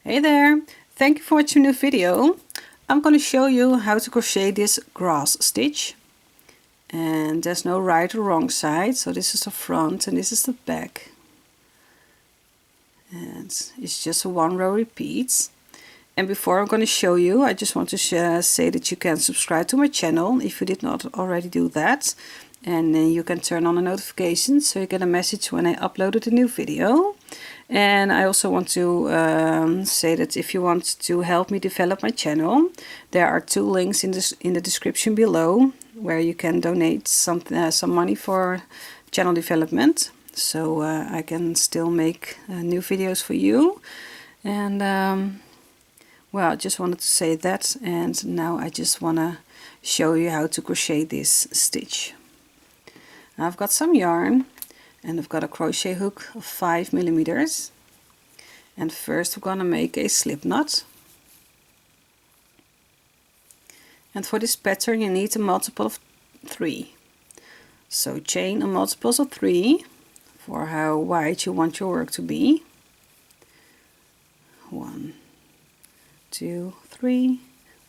Hey there! Thank you for watching the video. I'm going to show you how to crochet this grass stitch. And there's no right or wrong side, so this is the front and this is the back. And it's just a one row repeat. And before I'm going to show you, I just want to say that you can subscribe to my channel if you did not already do that. And then you can turn on the notifications so you get a message when I uploaded a new video. And I also want to say that if you want to help me develop my channel, there are two links in the description below where you can donate some money for channel development, so I can still make new videos for you. And well, I just wanted to say that, and now I just want to show you how to crochet this stitch. I've got some yarn and I've got a crochet hook of 5 millimeters, and first we're gonna make a slip knot. And for this pattern you need a multiple of 3, so chain a multiples of 3 for how wide you want your work to be. 1 2 3,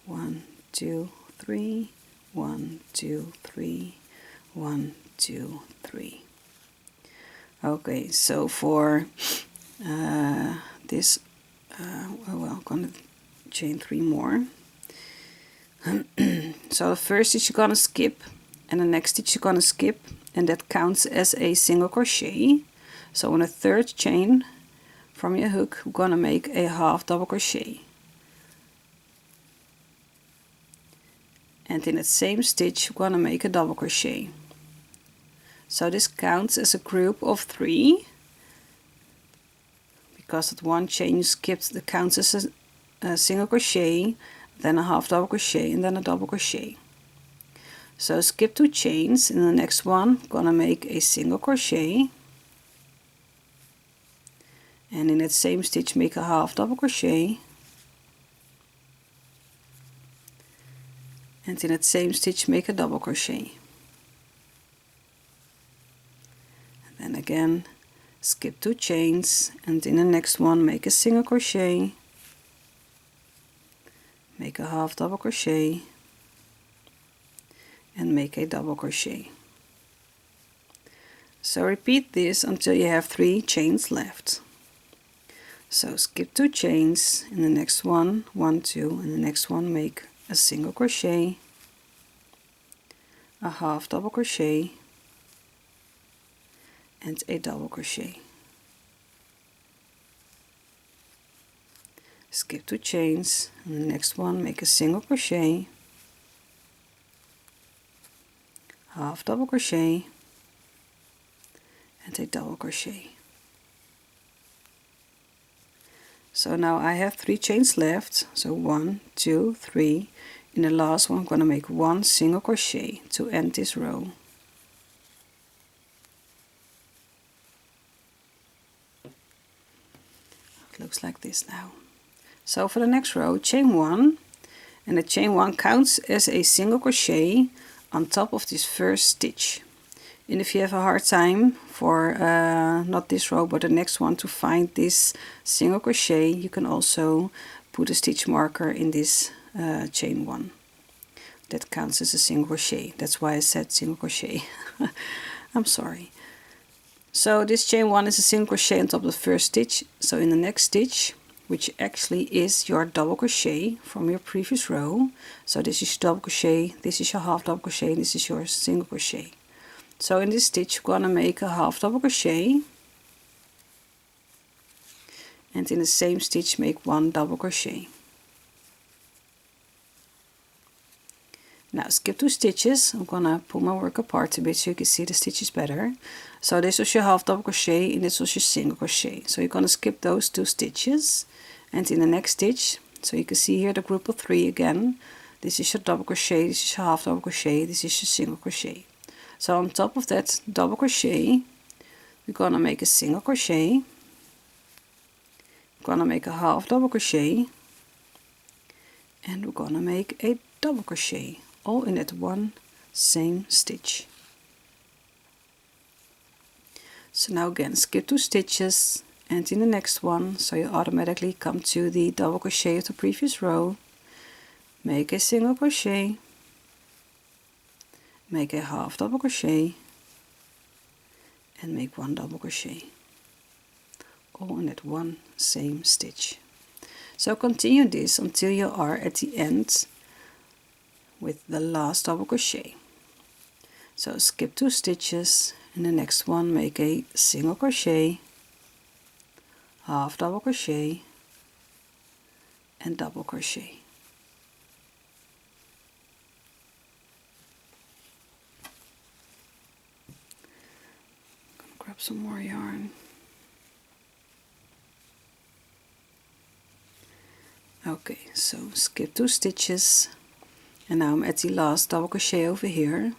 1 2 3, 1 2 3, 1 2 3. Okay, so for this, well, I'm gonna chain 3 more. So the first stitch you're gonna skip, and the next stitch you're gonna skip, and that counts as a single crochet. So on the third chain from your hook, we're gonna make a half double crochet. And in that same stitch, we're gonna make a double crochet. So this counts as a group of 3, because at one chain you skipped, that counts as a single crochet, then a half double crochet, and then a double crochet. So skip 2 chains. In the next one, I'm gonna make a single crochet, and in that same stitch make a half double crochet, and in that same stitch make a double crochet. And again skip 2 chains, and in the next one make a single crochet, make a half double crochet, and make a double crochet. So repeat this until you have 3 chains left. So skip 2 chains, in the next one 1 2, and the next one make a single crochet, a half double crochet, and a double crochet. Skip 2 chains, and the next one make a single crochet, half double crochet, and a double crochet. So now I have 3 chains left, so 1 2 3. In the last one I'm going to make 1 single crochet to end this row. Looks like this now. So for the next row, chain 1, and the chain 1 counts as a single crochet on top of this first stitch. And if you have a hard time for not this row but the next one to find this single crochet, you can also put a stitch marker in this chain 1. That counts as a single crochet. That's why I said single crochet. I'm sorry. So this chain 1 is a single crochet on top of the first stitch. So in the next stitch, which actually is your double crochet from your previous row, so this is your double crochet, this is your half double crochet, this is your single crochet. So in this stitch we're gonna make a half double crochet, and in the same stitch make 1 double crochet. Now skip 2 stitches. I'm gonna pull my work apart a bit so you can see the stitches better. So this was your half double crochet and this was your single crochet. So you're gonna skip those 2 stitches, and in the next stitch, so you can see here the group of 3 again. This is your double crochet, this is your half double crochet, this is your single crochet. So on top of that double crochet, we're gonna make a single crochet, we're gonna make a half double crochet, and we're gonna make a double crochet, all in that one same stitch. So now again skip 2 stitches, and in the next one, so you automatically come to the double crochet of the previous row, make a single crochet, make a half double crochet, and make 1 double crochet, all in that one same stitch. So continue this until you are at the end with the last double crochet. So skip 2 stitches, and the next one make a single crochet, half double crochet, and double crochet. Grab some more yarn. Okay, so skip 2 stitches, and now I'm at the last double crochet over here.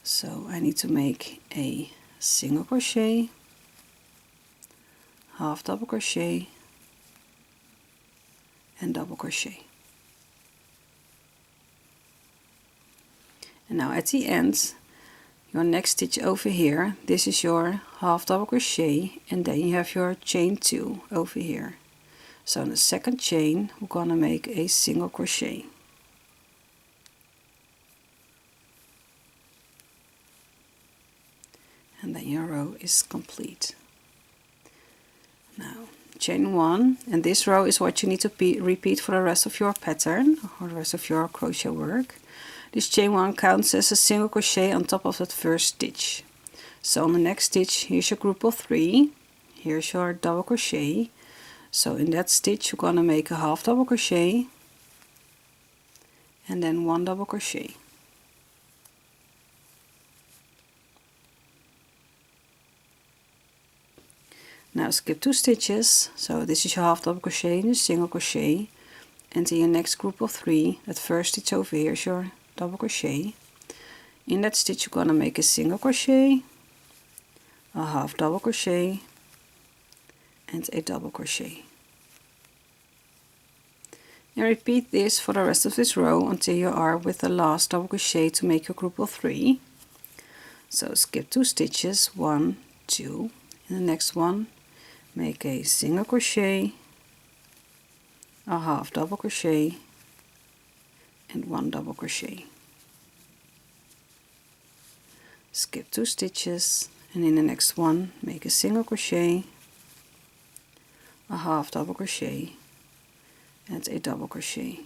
So I need to make a single crochet, half double crochet, and double crochet. And now at the end, your next stitch over here, this is your half double crochet, and then you have your chain 2 over here. So in the second chain, we're gonna make a single crochet. And then your row is complete. Now chain 1, and this row is what you need to repeat for the rest of your pattern or the rest of your crochet work. This chain 1 counts as a single crochet on top of that first stitch. So on the next stitch, here's your group of 3, here's your double crochet. So in that stitch, you're gonna make a half double crochet and then 1 double crochet. Now skip 2 stitches, so this is your half double crochet and your single crochet, and in your next group of 3, that first stitch over here is your double crochet. In that stitch you're gonna make a single crochet, a half double crochet, and a double crochet. And repeat this for the rest of this row until you are with the last double crochet to make your group of 3. So skip 2 stitches, 1, 2, in the next one make a single crochet, a half double crochet, and 1 double crochet. Skip 2 stitches, and in the next one make a single crochet, a half double crochet, and a double crochet.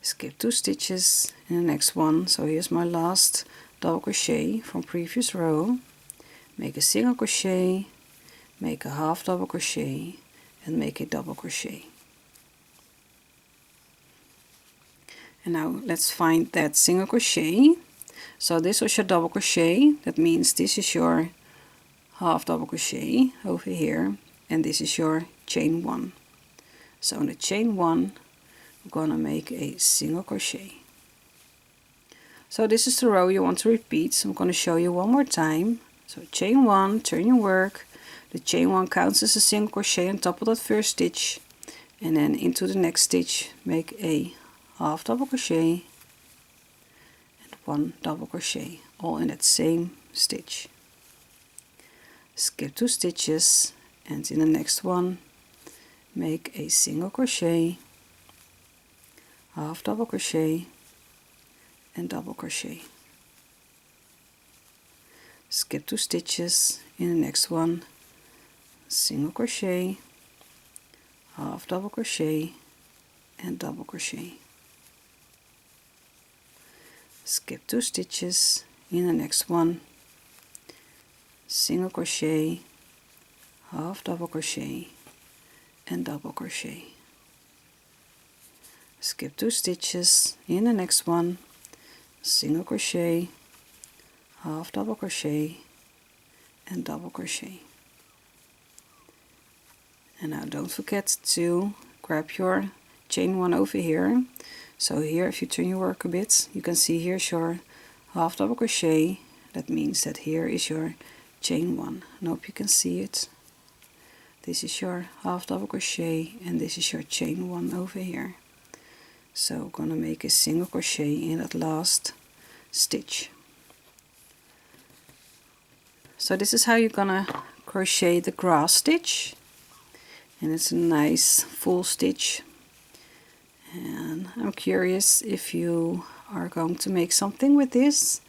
Skip 2 stitches in the next one, so here's my last double crochet from previous row. Make a single crochet, make a half double crochet, and make a double crochet. And now let's find that single crochet. So this was your double crochet, that means this is your half double crochet over here, and this is your chain 1. So in the chain 1 we're gonna make a single crochet. So this is the row you want to repeat, so I'm going to show you one more time. So chain 1, turn your work, the chain 1 counts as a single crochet on top of that first stitch, and then into the next stitch make a half double crochet and 1 double crochet, all in that same stitch. Skip 2 stitches, and in the next one make a single crochet, half double crochet, and double crochet. Skip 2 stitches, in the next one single crochet, half double crochet, and double crochet. Skip 2 stitches, in the next one single crochet, half double crochet, and double crochet. Skip 2 stitches, in the next one single crochet, half double crochet, and double crochet. And now don't forget to grab your chain 1 over here. So here, if you turn your work a bit, you can see here's your half double crochet. That means that here is your chain 1. I hope you can see it. This is your half double crochet, and this is your chain 1 over here. So I'm gonna make a single crochet in that last stitch. So this is how you're gonna crochet the grass stitch, and it's a nice full stitch. And I'm curious if you are going to make something with this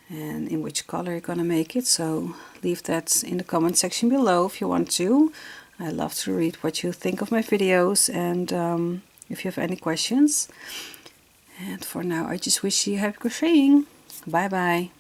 and in which color you're going to make it, so leave that in the comment section below if you want to. I love to read what you think of my videos, and if you have any questions. And for now, I just wish you happy crocheting. Bye bye.